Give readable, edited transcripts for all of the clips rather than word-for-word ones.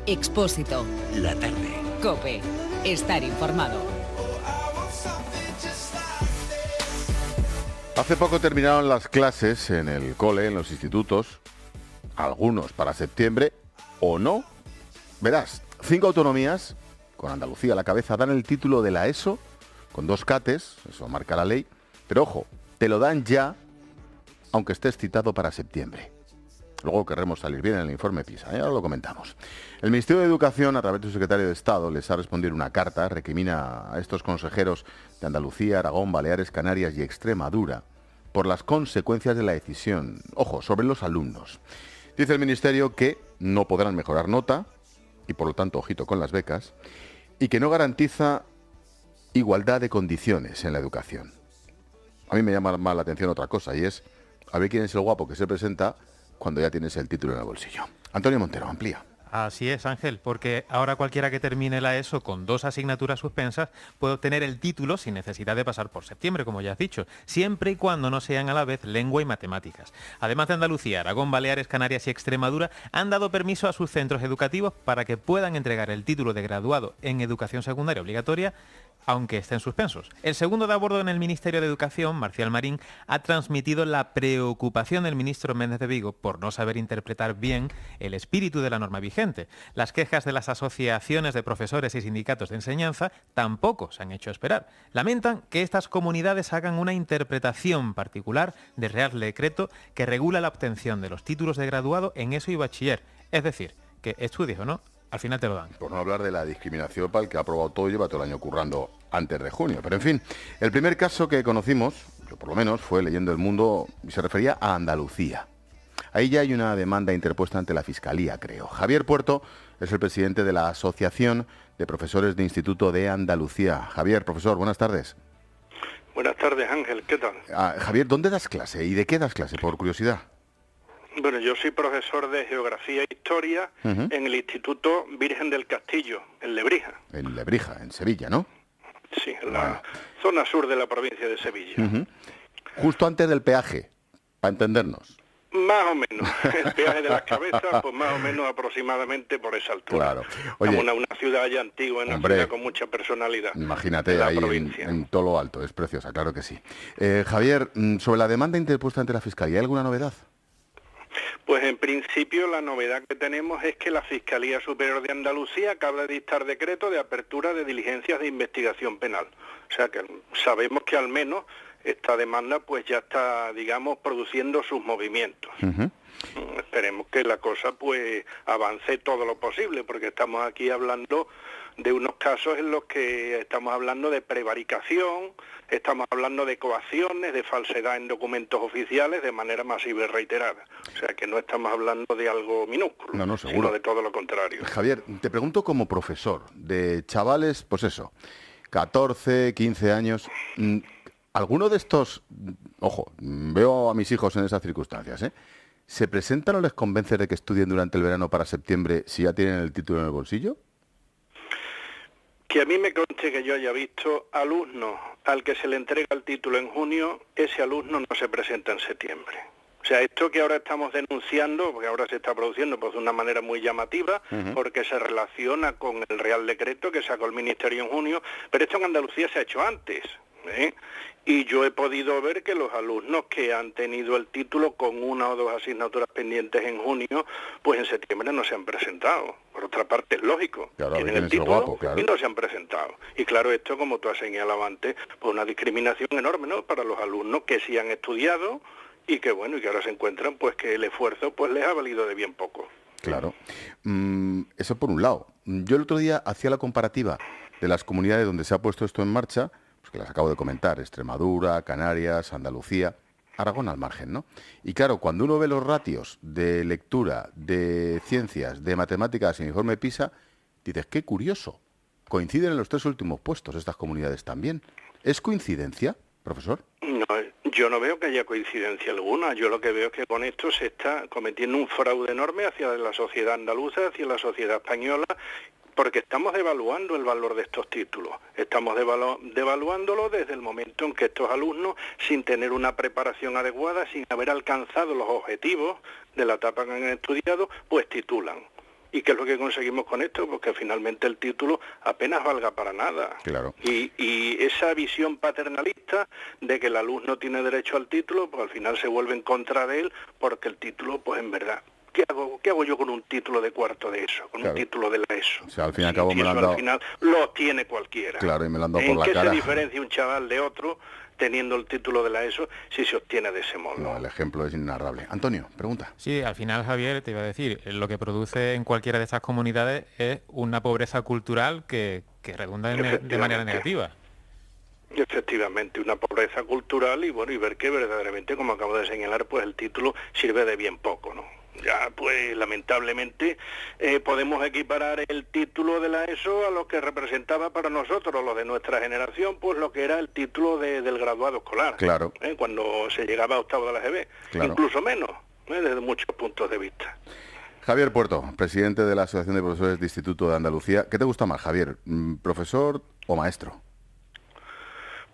Expósito. La tarde. COPE. Estar informado. Hace poco terminaron las clases en el cole, en los institutos, algunos para septiembre o no. Verás, 5 autonomías, con Andalucía a la cabeza, dan el título de la ESO, con 2 cates, eso marca la ley, pero ojo, te lo dan ya, aunque estés citado para septiembre. Luego querremos salir bien en el informe PISA, ahora lo comentamos. El Ministerio de Educación, a través de su secretario de Estado, les ha respondido una carta, recrimina a estos consejeros de Andalucía, Aragón, Baleares, Canarias y Extremadura por las consecuencias de la decisión, ojo, sobre los alumnos. Dice el Ministerio que no podrán mejorar nota, y por lo tanto, ojito con las becas, y que no garantiza igualdad de condiciones en la educación. A mí me llama más la atención otra cosa, y es a ver quién es el guapo que se presenta cuando ya tienes el título en el bolsillo. Antonio Montero, amplía. Así es, Ángel, porque ahora cualquiera que termine la ESO con 2 asignaturas suspensas puede obtener el título sin necesidad de pasar por septiembre, como ya has dicho, siempre y cuando no sean a la vez lengua y matemáticas. Además de Andalucía, Aragón, Baleares, Canarias y Extremadura han dado permiso a sus centros educativos para que puedan entregar el título de graduado en educación secundaria obligatoria, aunque estén suspensos. El segundo de a bordo en el Ministerio de Educación, Marcial Marín, ha transmitido la preocupación del ministro Méndez de Vigo por no saber interpretar bien el espíritu de la norma vigente. Las quejas de las asociaciones de profesores y sindicatos de enseñanza tampoco se han hecho esperar. Lamentan que estas comunidades hagan una interpretación particular del Real Decreto que regula la obtención de los títulos de graduado en ESO y bachiller. Es decir, que estudies o no, al final te lo dan. Por no hablar de la discriminación para el que ha aprobado todo y lleva todo el año currando antes de junio. Pero en fin, el primer caso que conocimos, yo por lo menos, fue leyendo El Mundo y se refería a Andalucía. Ahí ya hay una demanda interpuesta ante la Fiscalía, creo. Javier Puerto es el presidente de la Asociación de Profesores de Instituto de Andalucía. Javier, profesor, buenas tardes. Buenas tardes, Ángel, ¿qué tal? Javier, ¿dónde das clase y de qué das clase, por curiosidad? Bueno, yo soy profesor de Geografía e Historia en el Instituto Virgen del Castillo, en Lebrija. En Lebrija, en Sevilla, ¿no? Sí, en la zona sur de la provincia de Sevilla. Justo antes del peaje, para entendernos. Más o menos. El peaje de las cabezas, pues más o menos aproximadamente por esa altura. Claro. Oye, una ciudad ya antigua, una ciudad con mucha personalidad. Imagínate ahí en todo lo alto, es preciosa, claro que sí. Javier, sobre la demanda interpuesta ante la Fiscalía, ¿hay alguna novedad? Pues en principio la novedad que tenemos es que la Fiscalía Superior de Andalucía acaba de dictar decreto de apertura de diligencias de investigación penal. O sea que sabemos que al menos esta demanda pues ya está, digamos, produciendo sus movimientos. Esperemos que la cosa pues avance todo lo posible, porque estamos aquí hablando de unos casos en los que estamos hablando de prevaricación, estamos hablando de coacciones, de falsedad en documentos oficiales de manera masiva y reiterada. O sea que no estamos hablando de algo minúsculo, no, seguro, sino de todo lo contrario. Javier, te pregunto como profesor de chavales, pues eso, 14, 15 años, ¿alguno de estos, ojo, veo a mis hijos en esas circunstancias, ¿se presentan o les convences de que estudien durante el verano para septiembre si ya tienen el título en el bolsillo? Que a mí me conste que yo haya visto alumnos al que se le entrega el título en junio, ese alumno no se presenta en septiembre. O sea, esto que ahora estamos denunciando, porque ahora se está produciendo pues, de una manera muy llamativa, porque se relaciona con el Real Decreto que sacó el Ministerio en junio, pero esto en Andalucía se ha hecho antes. Y yo he podido ver que los alumnos que han tenido el título con 1 o 2 asignaturas pendientes en junio, pues en septiembre no se han presentado. Por otra parte es lógico, claro, tienen el título y no se han presentado. Y claro, esto, como tú has señalado antes, pues una discriminación enorme, ¿no?, para los alumnos que sí han estudiado y que bueno, y que ahora se encuentran pues que el esfuerzo pues les ha valido de bien poco. Claro. Eso por un lado. Yo el otro día hacía la comparativa de las comunidades donde se ha puesto esto en marcha, pues que las acabo de comentar, Extremadura, Canarias, Andalucía, Aragón al margen, ¿no? Y claro, cuando uno ve los ratios de lectura, de ciencias, de matemáticas en informe PISA, dices, qué curioso, coinciden en los 3 últimos puestos estas comunidades también. ¿Es coincidencia, profesor? No, yo no veo que haya coincidencia alguna. Yo lo que veo es que con esto se está cometiendo un fraude enorme hacia la sociedad andaluza, hacia la sociedad española, porque estamos devaluando el valor de estos títulos. Estamos devaluándolo desde el momento en que estos alumnos, sin tener una preparación adecuada, sin haber alcanzado los objetivos de la etapa que han estudiado, pues titulan. ¿Y qué es lo que conseguimos con esto? Pues que finalmente el título apenas valga para nada. Claro. Y esa visión paternalista de que el alumno tiene derecho al título, pues al final se vuelve en contra de él, porque el título, pues en verdad, ¿qué hago yo con un título de cuarto de ESO? Con un título de la ESO. O sea, al fin y al cabo me lo han dado... Al final lo tiene cualquiera. Claro, y me lo han dado por la cara. ¿En qué se diferencia un chaval de otro teniendo el título de la ESO si se obtiene de ese modo? No, el ejemplo es inenarrable. Antonio, pregunta. Sí, al final, Javier, te iba a decir, lo que produce en cualquiera de estas comunidades es una pobreza cultural que redunda de manera negativa. Efectivamente, una pobreza cultural y bueno, y ver que verdaderamente, como acabo de señalar, pues el título sirve de bien poco, ¿no? Ya, pues lamentablemente podemos equiparar el título de la ESO a lo que representaba para nosotros, los de nuestra generación, pues lo que era el título del graduado escolar. Claro. Cuando se llegaba a octavo de la GB. Claro. Incluso menos, desde muchos puntos de vista. Javier Puerto, presidente de la Asociación de Profesores de Instituto de Andalucía. ¿Qué te gusta más, Javier? ¿Profesor o maestro?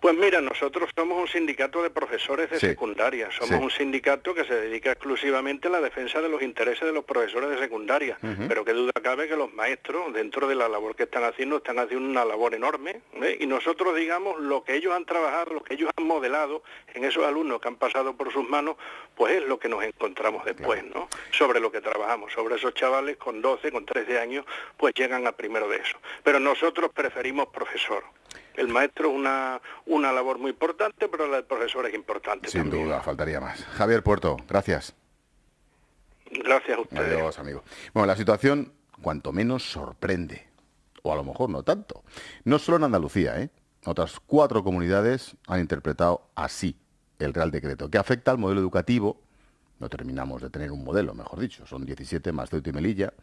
Pues mira, nosotros somos un sindicato de profesores de secundaria, somos un sindicato que se dedica exclusivamente a la defensa de los intereses de los profesores de secundaria, pero qué duda cabe que los maestros, dentro de la labor que están haciendo una labor enorme, y nosotros, digamos, lo que ellos han trabajado, lo que ellos han modelado en esos alumnos que han pasado por sus manos, pues es lo que nos encontramos después, ¿no? Sobre lo que trabajamos, sobre esos chavales con 12, con 13 años, pues llegan a primero de eso. Pero nosotros preferimos profesor. El maestro es una labor muy importante, pero la del profesor es importante Sin también. duda, faltaría más. Javier Puerto, gracias. Gracias a ustedes. Adiós, amigo. Bueno, la situación cuanto menos sorprende, o a lo mejor no tanto. No solo en Andalucía, ¿eh? Otras 4 comunidades han interpretado así el Real Decreto, que afecta al modelo educativo. No terminamos de tener un modelo, mejor dicho. Son 17 más Ceuta y Melilla.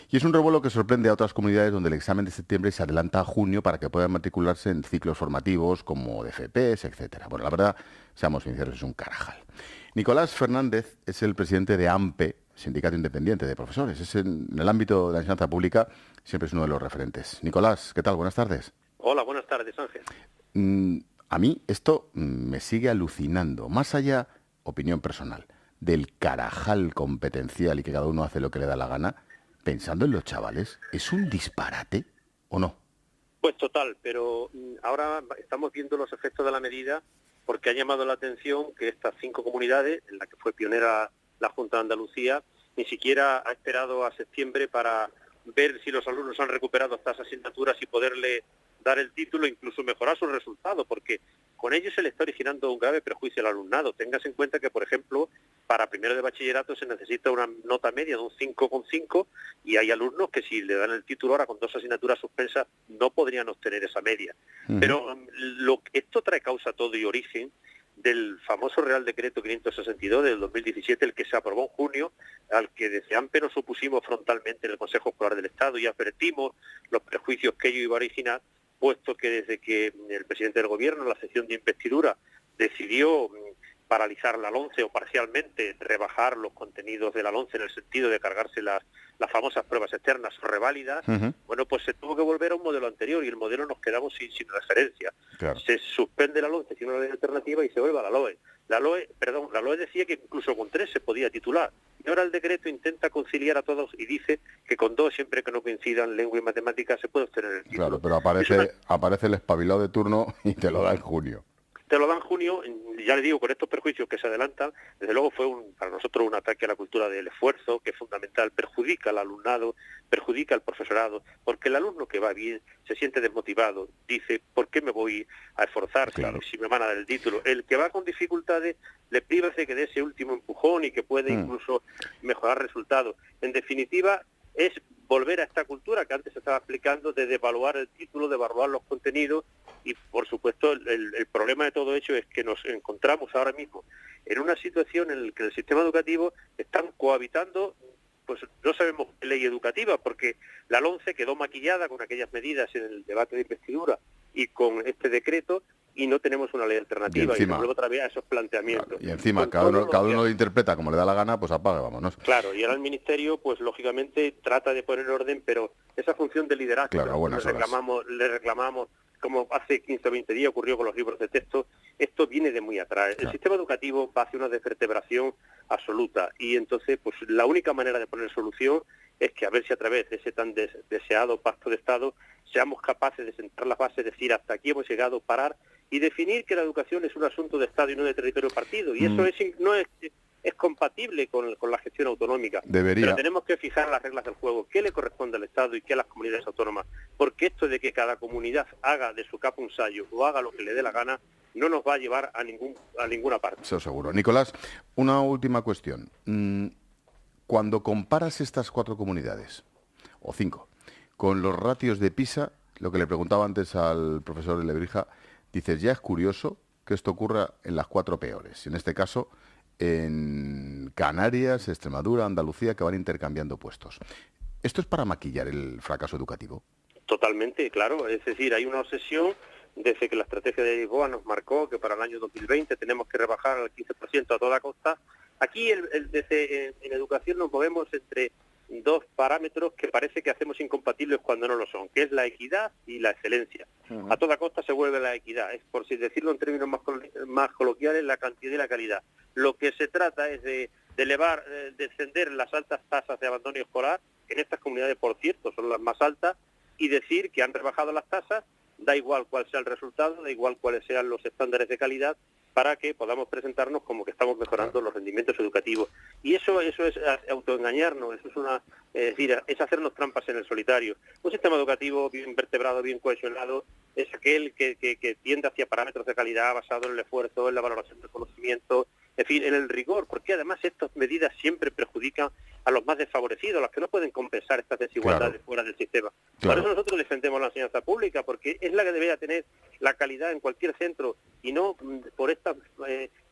Y es un revuelo que sorprende a otras comunidades donde el examen de septiembre se adelanta a junio para que puedan matricularse en ciclos formativos como de FPs, etcétera. Bueno, la verdad, seamos sinceros, es un carajal. Nicolás Fernández es el presidente de AMPE, Sindicato Independiente de Profesores. Es en el ámbito de la enseñanza pública, siempre es uno de los referentes. Nicolás, ¿qué tal? Buenas tardes. Hola, buenas tardes, Ángel. A mí esto me sigue alucinando. Más allá, opinión personal, del carajal competencial y que cada uno hace lo que le da la gana, pensando en los chavales, ¿es un disparate o no? Pues total, pero ahora estamos viendo los efectos de la medida porque ha llamado la atención que estas 5 comunidades, en las que fue pionera la Junta de Andalucía, ni siquiera ha esperado a septiembre para ver si los alumnos han recuperado estas asignaturas y poderle dar el título e incluso mejorar sus resultados, porque con ello se le está originando un grave perjuicio al alumnado. Tengas en cuenta que, por ejemplo, para primero de bachillerato se necesita una nota media de un 5,5 y hay alumnos que si le dan el título ahora con 2 asignaturas suspensas no podrían obtener esa media. Pero esto trae causa todo y origen del famoso Real Decreto 562 del 2017, el que se aprobó en junio, al que desde AMPE nos opusimos frontalmente en el Consejo Escolar del Estado y advertimos los prejuicios que ello iba a originar, puesto que desde que el presidente del Gobierno, en la sesión de investidura, decidió paralizar la LONCE o parcialmente rebajar los contenidos de la LONCE en el sentido de cargarse las famosas pruebas externas o reválidas, bueno, pues se tuvo que volver a un modelo anterior y el modelo nos quedamos sin referencia. Claro. Se suspende la LONCE sin una ley alternativa y se vuelve a la LOE. La LOE decía que incluso con 3 se podía titular. Y ahora el decreto intenta conciliar a todos y dice que con 2, siempre que no coincidan lengua y matemáticas, se puede obtener el título. Claro, pero aparece el espabilado de turno y te lo da en junio. Te lo dan en junio, ya le digo, con estos perjuicios que se adelantan, desde luego fue para nosotros un ataque a la cultura del esfuerzo, que es fundamental, perjudica al alumnado, perjudica al profesorado, porque el alumno que va bien se siente desmotivado, dice, ¿por qué me voy a esforzar si me van a dar el título? El que va con dificultades le priva de que dé ese último empujón y que puede incluso mejorar resultados. En definitiva, es volver a esta cultura que antes se estaba aplicando de devaluar el título, de evaluar los contenidos y, por supuesto, el problema de todo ello es que nos encontramos ahora mismo en una situación en la que el sistema educativo están cohabitando, pues no sabemos qué ley educativa, porque la LONCE quedó maquillada con aquellas medidas en el debate de investidura y con este decreto y no tenemos una ley alternativa y luego otra vez a esos planteamientos. Claro, y encima cada uno lo interpreta como le da la gana, pues apaga, vámonos. Claro, y ahora el Ministerio, pues lógicamente trata de poner orden, pero esa función de liderazgo le reclamamos, como hace 15 o 20 días ocurrió con los libros de texto, esto viene de muy atrás. El sistema educativo va hacia una desvertebración absoluta y entonces pues la única manera de poner solución es que a ver si a través de ese tan deseado pacto de Estado seamos capaces de sentar las bases, decir hasta aquí hemos llegado, parar y definir que la educación es un asunto de Estado y no de territorio partido. Y eso no es compatible con la gestión autonómica. Debería. Pero tenemos que fijar las reglas del juego, qué le corresponde al Estado y qué a las comunidades autónomas. Porque esto de que cada comunidad haga de su capa un sayo o haga lo que le dé la gana, no nos va a llevar a ninguna parte. Eso seguro. Nicolás, una última cuestión. Cuando comparas estas 4 comunidades, o 5, con los ratios de PISA, lo que le preguntaba antes al profesor Lebrija, dices, ya es curioso que esto ocurra en las 4 peores. En este caso, en Canarias, Extremadura, Andalucía, que van intercambiando puestos. ¿Esto es para maquillar el fracaso educativo? Totalmente, claro. Es decir, hay una obsesión desde que la estrategia de Lisboa nos marcó que para el año 2020 tenemos que rebajar al 15% a toda costa. Aquí en educación nos movemos entre 2 parámetros que parece que hacemos incompatibles cuando no lo son, que es la equidad y la excelencia. A toda costa se vuelve la equidad, es por si decirlo en términos más coloquiales, la cantidad y la calidad. Lo que se trata es de descender las altas tasas de abandono escolar, que en estas comunidades, por cierto, son las más altas, y decir que han rebajado las tasas, da igual cuál sea el resultado, da igual cuáles sean los estándares de calidad, para que podamos presentarnos como que estamos mejorando los rendimientos educativos. Y eso es autoengañarnos, eso es hacernos trampas en el solitario. Un sistema educativo bien vertebrado, bien cohesionado, es aquel que tiende hacia parámetros de calidad basado en el esfuerzo, en la valoración del conocimiento, en fin, en el rigor, porque además estas medidas siempre perjudican a los más desfavorecidos, a los que no pueden compensar estas desigualdades fuera del sistema. Por eso nosotros defendemos la enseñanza pública, porque es la que debería tener la calidad en cualquier centro y no por este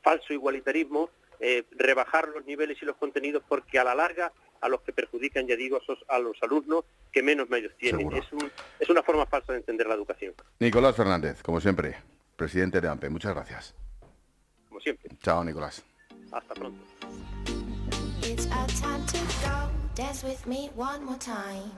falso igualitarismo rebajar los niveles y los contenidos, porque a la larga a los que perjudican, ya digo, a los alumnos que menos medios tienen. Es una forma falsa de entender la educación. Nicolás Fernández, como siempre, presidente de AMPE, muchas gracias. Como siempre. Chao, Nicolás. Hasta pronto. It's our time to go. Dance with me one more time.